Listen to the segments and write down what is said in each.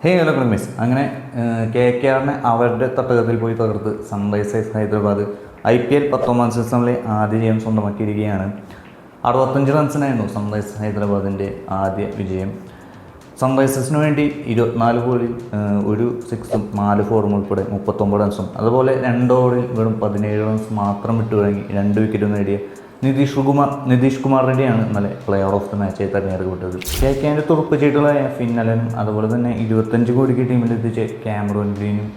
Hello ക്രിമിസ് അങ്ങനെ KKRനെ അവരുടെ തട്ടകത്തിൽ പോയി തകർത്ത് സൺറൈസേഴ്സ് ഹൈദരാബാദ് IPL 19 സീസണിലെ ആദ്യ ജയം സ്വന്തമാക്കിയിരിക്കുകയാണ്. 65 റൺസിനായിരുന്നു സൺറൈസേഴ്സ് ഹൈദരാബാദിൻ്റെ ആദ്യ വിജയം. സൺറൈസേഴ്സിന് വേണ്ടി 24 ബോളിൽ ഒരു സിക്സും 4 ഫോറും ഉൾപ്പെടെ 39 റൺസും, അതുപോലെ 2 ഓവറിൽ വെറും 17 റൺസ് മാത്രം വിട്ടുകഴിഞ്ഞ് 2 വിക്കറ്റും നേടിയ നിതീഷ് കുമാർ റെഡ്ഡിയാണ് ഇന്നലെ പ്ലെയർ ഓഫ് ദി മാച്ചായി തെരഞ്ഞെടുക്കപ്പെട്ടത്. KKRന്റെ തുറുപ്പ് ചീട്ടുകളായ ഫിന്നലനും അതുപോലെ തന്നെ 25 കോടിക്ക് ടീമിലെത്തിച്ച് ക്യാമറൂൺ ഗ്രീനും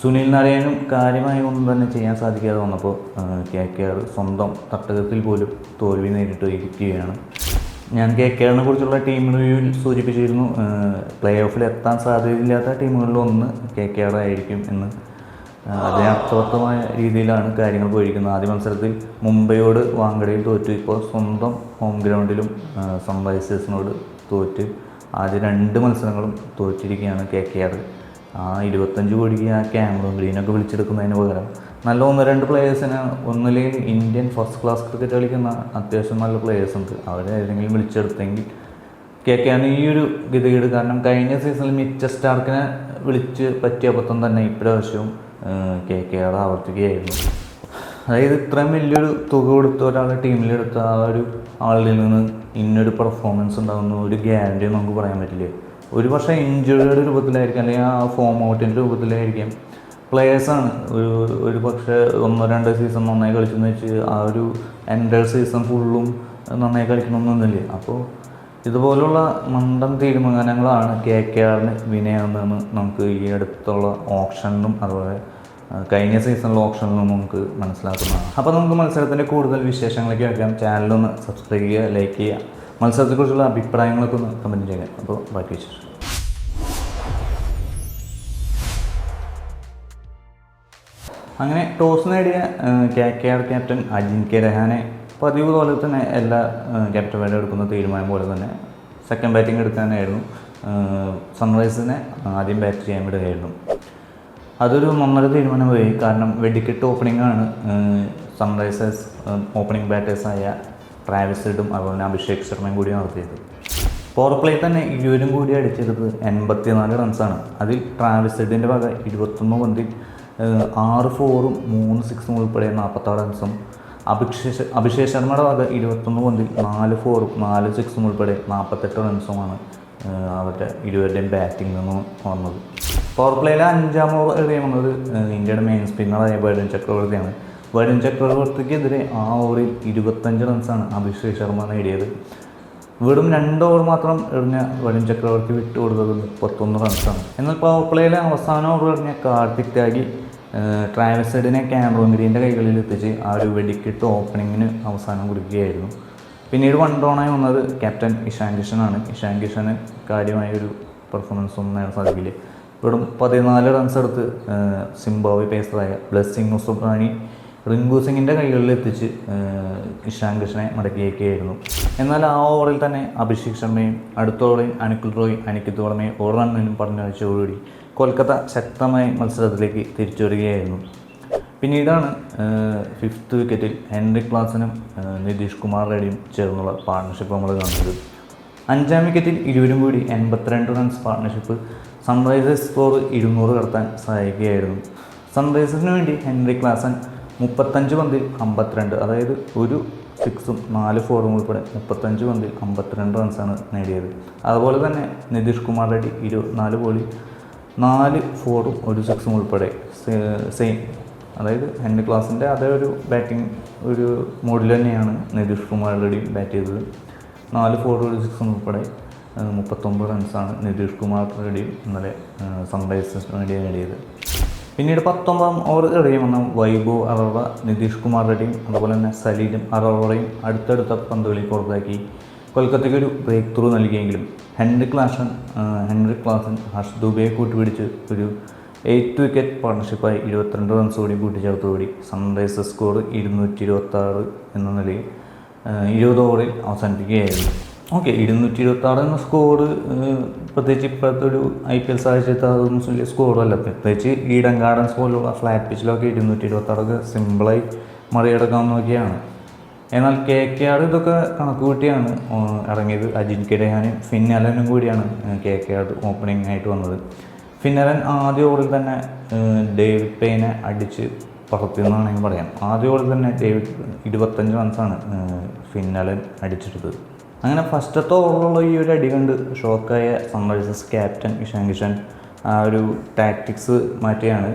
സുനിൽ നാരായണനും കാര്യമായി ഒന്നും തന്നെ ചെയ്യാൻ സാധിക്കാതെ വന്നപ്പോൾ KKR സ്വന്തം തട്ടകത്തിൽ പോലും തോൽവി നേരിട്ട് ഇരിക്കുകയാണ്. ഞാൻ KKRനെ കുറിച്ചുള്ള ടീം റിവ്യൂവിൽ സൂചിപ്പിച്ചിരുന്നു, പ്ലേ ഓഫിൽ എത്താൻ സാധ്യതയില്ലാത്ത ടീമുകളിലൊന്ന് KKR ആയിരിക്കും എന്ന്. അതേ അർത്ഥവത്തമായ രീതിയിലാണ് കാര്യങ്ങൾ പോയിരിക്കുന്നത്. ആദ്യ മത്സരത്തിൽ മുംബൈയോട് വാങ്കഡയിൽ തോറ്റു, ഇപ്പോൾ സ്വന്തം ഹോം ഗ്രൗണ്ടിലും സൺറൈസേഴ്സിനോട് തോറ്റ് ആദ്യ 2 മത്സരങ്ങളും തോറ്റിരിക്കുകയാണ് KKR. 25 കോടിക്ക് ക്യാമറൂൺ ഗ്രീനൊക്കെ വിളിച്ചെടുക്കുന്നതിന് പകരം നല്ല 1-2 പ്ലേയേഴ്സിന്, ഒന്നില്ലെങ്കിൽ ഇന്ത്യൻ ഫസ്റ്റ് ക്ലാസ് ക്രിക്കറ്റ് കളിക്കുന്ന അത്യാവശ്യം നല്ല പ്ലേയേഴ്സ് ഉണ്ട്, അവരെ ഏതെങ്കിലും വിളിച്ചെടുത്തെങ്കിൽ KKR ഈ ഒരു ഗതികേട്. കാരണം കഴിഞ്ഞ സീസണിൽ മിച്ച സ്റ്റാർക്കിനെ വിളിച്ച് പറ്റിയ അബദ്ധം തന്നെ ഇപ്രാവശ്യവും KKR ആവർത്തിക്കുകയായിരുന്നു. അതായത് ഇത്രയും വലിയൊരു തുക കൊടുത്ത ഒരാളെ ടീമിലെടുത്ത ആ ഒരു ആളിൽ നിന്ന് ഇന്നൊരു പെർഫോമൻസ് ഉണ്ടാകുന്ന ഒരു ഗ്യാരണ്ടി നമുക്ക് പറയാൻ പറ്റില്ല. ഒരു പക്ഷേ ഇഞ്ചുറിയുടെ രൂപത്തിലായിരിക്കാം, അല്ലെങ്കിൽ ആ ഫോം ഔട്ടിൻ്റെ രൂപത്തിലായിരിക്കാം. പ്ലേയേഴ്സാണ് ഒരു പക്ഷേ 1-2 സീസൺ നന്നായി കളിച്ചെന്ന് വെച്ച് ആ ഒരു എൻ്റർ സീസൺ ഫുള്ളും നന്നായി കളിക്കണമെന്നൊന്നുമില്ല. അപ്പോൾ ഇതുപോലുള്ള മണ്ടൻ തീരുമാനങ്ങളാണ് KKRന് വിനയാകുന്നതെന്ന് നമുക്ക് ഈ അടുത്തുള്ള ഓപ്ഷനിലും അതുപോലെ കഴിഞ്ഞ സീസണിലെ ഓപ്ഷനിലും നമുക്ക് മനസ്സിലാക്കുന്നതാണ്. അപ്പോൾ നമുക്ക് മത്സരത്തിൻ്റെ കൂടുതൽ വിശേഷങ്ങളൊക്കെ വയ്ക്കാം. ചാനലൊന്ന് സബ്സ്ക്രൈബ് ചെയ്യുക, ലൈക്ക് ചെയ്യുക, മത്സരത്തെക്കുറിച്ചുള്ള അഭിപ്രായങ്ങളൊക്കെ ഒന്ന് കമൻറ്റ് ചെയ്യുക. അപ്പോൾ ബാക്കി വിശേഷം. അങ്ങനെ ടോസ് നേടിയ KKR ക്യാപ്റ്റൻ അജിൻക്യ രഹാനെ പതിവ് പോലെ തന്നെ എല്ലാ ക്യാപ്റ്റന്മാരും എടുക്കുന്ന തീരുമാനം പോലെ തന്നെ സെക്കൻഡ് ബാറ്റിംഗ് എടുക്കാനായിരുന്നു. സൺറൈസേഴ്സിനെ ആദ്യം ബാറ്റ് ചെയ്യാൻ വിടുകയായിരുന്നു. അതൊരു നന്നൊരു തീരുമാനമായി. കാരണം വെടിക്കെട്ട് ഓപ്പണിംഗാണ് സൺറൈസേഴ്സ് ഓപ്പണിംഗ് ബാറ്റേഴ്സായ ട്രാവിസ് ഹെഡും അതുപോലെ തന്നെ അഭിഷേക് ശർമ്മയും കൂടി നടത്തിയത്. പവർ പ്ലേ തന്നെ ഇരുവരും കൂടി അടിച്ചെടുത്ത് 84 റൺസാണ്. അതിൽ ട്രാവിസ് ഹെഡിൻ്റെ വക 21 പന്തിൽ 6 ഫോറും 3 സിക്സും ഉൾപ്പെടെ 46 റൺസും, അഭിഷേക് ശർമ്മയുടെ വക 21 പന്തിൽ 4 ഫോറും 4 സിക്സും ഉൾപ്പെടെ 48 റൺസുമാണ് അവരുടെ ഇരുവരുടെയും ബാറ്റിംഗിൽ നിന്ന് വന്നത്. പവർ പ്ലേയിലെ 5ാം ഓവർ എറിയുന്നത് ഇന്ത്യയുടെ മെയിൻ സ്പിന്നറായ വരുൺ ചക്രവർത്തിയാണ്. വരുൺ ചക്രവർത്തിക്കെതിരെ ആ ഓവറിൽ 25 റൺസാണ് അഭിഷേക് ശർമ്മ നേടിയത്. വെറും 2 ഓവർ മാത്രം എറിഞ്ഞ വരുൺ ചക്രവർത്തി വിട്ടുകൊടുത്തത് 31 റൺസാണ്. എന്നാൽ പവർ പ്ലേയിലെ അവസാന ഓവർ എറിഞ്ഞ കാർത്തിക് ത്യാഗി ട്രാവിസ് ഹെഡിനെ ക്യാമറൂൺ ഗ്രീൻ്റെ കൈകളിൽ എത്തിച്ച് ആ ഒരു വെടിക്കെട്ട് ഓപ്പണിങ്ങിന് അവസാനം കുറിക്കുകയായിരുന്നു. പിന്നീട് 1 ഡൗണായി വന്നത് ക്യാപ്റ്റൻ ഇഷാൻ കിഷനാണ്. ഇഷാൻ കിഷന് കാര്യമായൊരു പെർഫോമൻസ് ഒന്നും നേടാൻ സാധിക്കില്ല. വെറും 14 റൺസ് എടുത്ത് സിംബാബ്വെ പേസറായ ബ്ലെസ്സിംഗ് സുബ്രാനി റിങ്കു സിംഗിൻ്റെ കൈകളിൽ എത്തിച്ച് ഇഷാൻ കിഷനെ മടക്കിയേക്കുകയായിരുന്നു. എന്നാൽ ആ ഓവറിൽ തന്നെ അഭിഷേക് ശർമ്മയും അടുത്ത ഓവറിൽ അനിക്കിത് വർമ്മയും 1 റണ്ണിനും പറഞ്ഞയച്ചതോടുകൂടി കൊൽക്കത്ത ശക്തമായ മത്സരത്തിലേക്ക് തിരിച്ചു വരികയായിരുന്നു. പിന്നീടാണ് 5th വിക്കറ്റിൽ ഹെൻറിക് ക്ലാസനും നിതീഷ് കുമാർ റെഡ്ഡിയും ചേർന്നുള്ള പാർട്ണർഷിപ്പ് നമ്മൾ കാണുന്നത്. 5ാം വിക്കറ്റിൽ ഇരുവരും കൂടി 82 റൺസ് പാർട്ണർഷിപ്പ് സൺറൈസേഴ്സ് സ്കോർ 200 കടത്താൻ സഹായിക്കുകയായിരുന്നു. സൺറൈസേഴ്സിന് വേണ്ടി ഹെൻറിക് ക്ലാസൻ 35 പന്തിൽ 52, അതായത് ഒരു സിക്സും 4 ഫോറും ഉൾപ്പെടെ 35 പന്തിൽ 52 റൺസാണ് നേടിയത്. അതുപോലെ തന്നെ നിതീഷ് കുമാർ റെഡ്ഡി 24 ബോളിൽ 4 ഫോറും 1 സിക്സും ഉൾപ്പെടെ സെയിം, അതായത് ഹെൻറിക് ക്ലാസിൻ്റെ അതേ ഒരു ബാറ്റിംഗ് ഒരു മോഡിൽ തന്നെയാണ് നിതീഷ് കുമാർ റെഡ്ഡി ബാറ്റ് ചെയ്തത്. 4 ഫോറും 1 സിക്സും ഉൾപ്പെടെ 39 റൺസാണ് നിതീഷ് കുമാർ റെഡ്ഡി ഇന്നലെ സൺറൈസേഴ്സിന് വേണ്ടി നേടിയത്. പിന്നീട് 19ാം ഓവർ എറിയുമെന്ന വൈഭവ് അറോറ, നിതീഷ് കുമാർ റെഡ്ഡിയും അതുപോലെ തന്നെ സലീലും അറോറയും അടുത്തടുത്ത പന്തുകളി പുറത്താക്കി കൊൽക്കത്തയ്ക്ക് ഒരു ബ്രേക്ക് ത്രൂ നൽകിയെങ്കിലും ഹെൻറിക് ക്ലാസൻ ഹർഷ് ദുബെയെ കൂട്ടുപിടിച്ച് ഒരു 8th വിക്കറ്റ് പാർട്ണർഷിപ്പായി 22 റൺസ് കൂടി കൂട്ടിച്ചേർത്തോടുകൂടി സൺറൈസേഴ്സ് സ്കോർ 226 എന്ന നിലയിൽ 20 ഓവറിൽ അവസാനിപ്പിക്കുകയായിരുന്നു. 226 എന്ന സ്കോറ് പ്രത്യേകിച്ച് ഇപ്പോഴത്തെ ഒരു IPL സാഹചര്യത്തിൽ അതൊന്നും വലിയ സ്കോറല്ല. പ്രത്യേകിച്ച് ഈഡൻ ഗാർഡൻസ് പോലുള്ള ഫ്ലാറ്റ് പിച്ചിലൊക്കെ 226 സിമ്പിളായി മറികടക്കാവുന്നതൊക്കെയാണ്. എന്നാൽ KKR ഇതൊക്കെ കണക്ക് കൂട്ടിയാണ് ഇറങ്ങിയത്. അജിൻക്യ രഹാനും ഫിൻ അലനും കൂടിയാണ് KKR ഓപ്പണിംഗ് ആയിട്ട് വന്നത്. ഫിൻ അലൻ ആദ്യ ഓവറിൽ തന്നെ ഡേവിഡ് പെയിനെ അടിച്ച് പറത്തിയെന്നാണെങ്കിൽ പറയാം. ആദ്യ ഓവറിൽ തന്നെ 25 റൺസാണ് ഫിൻ അലൻ അടിച്ചെടുത്തത്. അങ്ങനെ ഫസ്റ്റത്തെ ഓവറിലുള്ള ഈ ഒരു അടി കണ്ട് ഷോക്കായ സൺറൈസേഴ്സ് ക്യാപ്റ്റൻ ഇഷാൻ കിഷൻ ആ ഒരു ടാക്ടിക്സ് മാറ്റിയാണ്.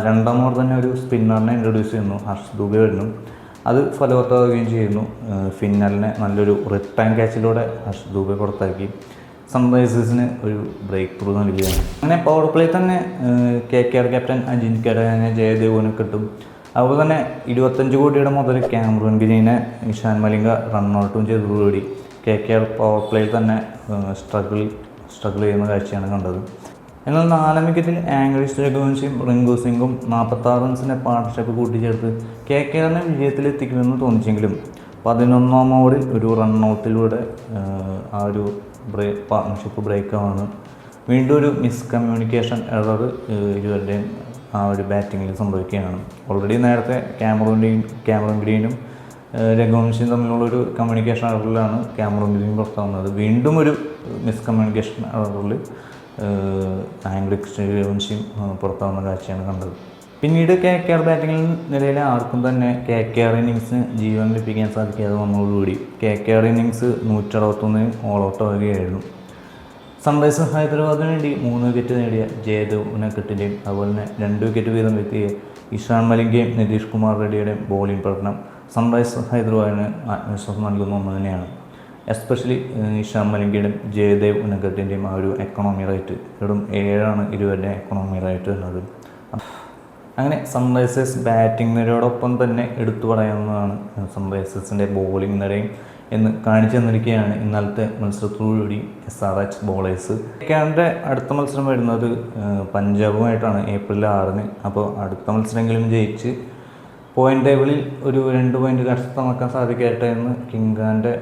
രണ്ടാം ഓവർ തന്നെ ഒരു സ്പിന്നറിനെ ഇൻട്രൊഡ്യൂസ് ചെയ്യുന്നു. ഹർഷ് ദുബെ വരുന്നു. അത് ഫലവത്താവുകയും ചെയ്യുന്നു. ഫിന്നലിനെ നല്ലൊരു റിട്ടേൺ ക്യാച്ചിലൂടെ ഹർഷ് ദുബെ പുറത്താക്കി സൺറൈസേഴ്സിന് ഒരു ബ്രേക്ക് ത്രൂ നൽകുകയാണ്. അങ്ങനെ പവർ പ്ലേ തന്നെ KKR ക്യാപ്റ്റൻ അജിൻക്യ രഹാനെ ജയദേവിനെ കിട്ടും. അതുപോലെ തന്നെ 25 കോടിയുടെ മുതൽ കാമറൂൺ ഗ്രീനെ ഇഷാൻ മലിംഗ റണ്ണൗട്ടും ചെയ്തതോടുകൂടി KKR പവർ പ്ലേയിൽ തന്നെ സ്ട്രഗിൾ ചെയ്യുന്ന കാഴ്ചയാണ് കണ്ടത്. എന്നാൽ 4 വിക്കറ്റിൽ ആംഗ്രിസ് രഘുവംശിയും റിങ്കു സിംഗും 46 റൺസിൻ്റെ പാർട്ണർഷിപ്പ് കൂട്ടിച്ചേർത്ത് KKRനെ വിജയത്തിലെത്തിക്കുമെന്ന് തോന്നിച്ചെങ്കിലും 11ാം ഓവറിൽ ഒരു റണ്ണൗട്ടിലൂടെ ആ ഒരു പാർട്ണർഷിപ്പ് ബ്രേക്കാണ്. വീണ്ടും ഒരു മിസ്കമ്മ്യൂണിക്കേഷൻ എറർ ഇരുവരുടെയും ആ ഒരു ബാറ്റിങ്ങിൽ സംഭവിക്കുകയാണ്. ഓൾറെഡി നേരത്തെ കാമറൂൺ ഗ്രീനും രഘുവംശിയും തമ്മിലുള്ളൊരു കമ്മ്യൂണിക്കേഷൻ എററിലാണ് കാമറൂൺ ഗ്രീൻ പുറത്താവുന്നത്. വീണ്ടും ഒരു മിസ്കമ്മ്യൂണിക്കേഷൻ എററിൽ ആംഗ്രിസ് രഘുവംശിയും പുറത്താവുന്ന കാഴ്ചയാണ് കണ്ടത്. പിന്നീട് KKR ബാറ്റിങ്ങിൽ നിലയിലെ ആർക്കും തന്നെ KKR ഇന്നിങ്സിന് ജീവൻ ലഭിക്കാൻ സാധിക്കാതെ വന്നതോടുകൂടി KKR ഇന്നിങ്സ് 161 ഓൾ ഔട്ട് ആവുകയായിരുന്നു. സൺറൈസേഴ്സ് ഹൈദരാബാദിന് വേണ്ടി 3 വിക്കറ്റ് നേടിയ ജയദേവ് ഉനക്കട്ടിൻ്റെയും അതുപോലെ തന്നെ 2 വിക്കറ്റ് വീതം എത്തിയ ഇഷാൻ മലിംഗയും നിതീഷ് കുമാർ റെഡ്ഡിയുടെയും ബോളിംഗ് പ്രകടനം സൺറൈസേഴ്സ് ഹൈദരാബാദിന് ആത്മവിശ്വാസം നൽകുന്ന ഒന്ന് തന്നെയാണ്. എസ്പെഷ്യലി ഇഷാൻ മലിംഗയുടെയും ജയദേവ് ഉനക്കട്ടിൻ്റെയും ആ ഒരു എക്കണോമി റേറ്റ് വെറും 7 ഇരുവരുടെ എക്കണോമി റേറ്റ് വരുന്നത്. അങ്ങനെ സൺറൈസേഴ്സ് ബാറ്റിംഗ് നിരയോടൊപ്പം തന്നെ എടുത്തു പറയാവുന്നതാണ് സൺറൈസേഴ്സിൻ്റെ ബോളിംഗ് നിരയും എന്ന് കാണിച്ചു തന്നിരിക്കുകയാണ് ഇന്നലത്തെ മത്സരത്തോടുകൂടി SRH ബോളേഴ്സ്. KKRൻ്റെ അടുത്ത മത്സരം വരുന്നത് പഞ്ചാബുമായിട്ടാണ് ഏപ്രിൽ 6-ന്. അപ്പോൾ അടുത്ത മത്സരമെങ്കിലും ജയിച്ച് പോയിൻ്റ് ടേബിളിൽ ഒരു 2 പോയിൻ്റ് കരസ്ഥമാക്കാൻ സാധിക്കട്ടെ എന്ന് കിങ്കാൻ്റെ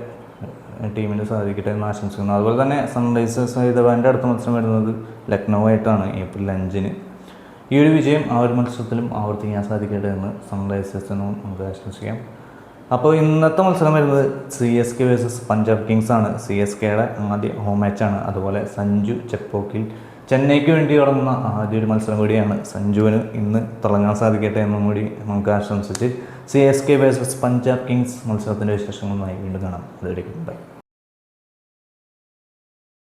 ടീമിന് സാധിക്കട്ടെ എന്ന് ആശംസിക്കുന്നു. അതുപോലെ തന്നെ സൺറൈസേഴ്സ് ഹൈദരാബാദിൻ്റെ അടുത്ത മത്സരം വരുന്നത് ലക്നൗ ആയിട്ടാണ് ഏപ്രിൽ 5-ന്. ഈ ഒരു വിജയം ആ ഒരു മത്സരത്തിലും ആവർത്തിക്കാൻ സാധിക്കട്ടെ എന്ന് സൺറൈസേഴ്സിനും നമുക്ക് ആശംസിക്കാം. അപ്പോൾ ഇന്നത്തെ മത്സരം വരുന്നത് CSK വേഴ്സസ് പഞ്ചാബ് കിങ്സ് ആണ്. CSKയുടെ ആദ്യ ഹോം മാച്ചാണ്. അതുപോലെ സഞ്ജു ചെപ്പോക്കിൽ ചെന്നൈക്ക് വേണ്ടി ഇറങ്ങുന്ന ആദ്യ ഒരു മത്സരം കൂടിയാണ്. സഞ്ജുവിന് ഇന്ന് തിളങ്ങാൻ സാധിക്കട്ടെ എന്നും കൂടി നമുക്ക് ആശംസിച്ച് CSK വേഴ്സസ് പഞ്ചാബ് കിങ്സ് മത്സരത്തിൻ്റെ വിശേഷങ്ങളുമായി വീണ്ടും കാണാം. അതുവരെയും ബൈ.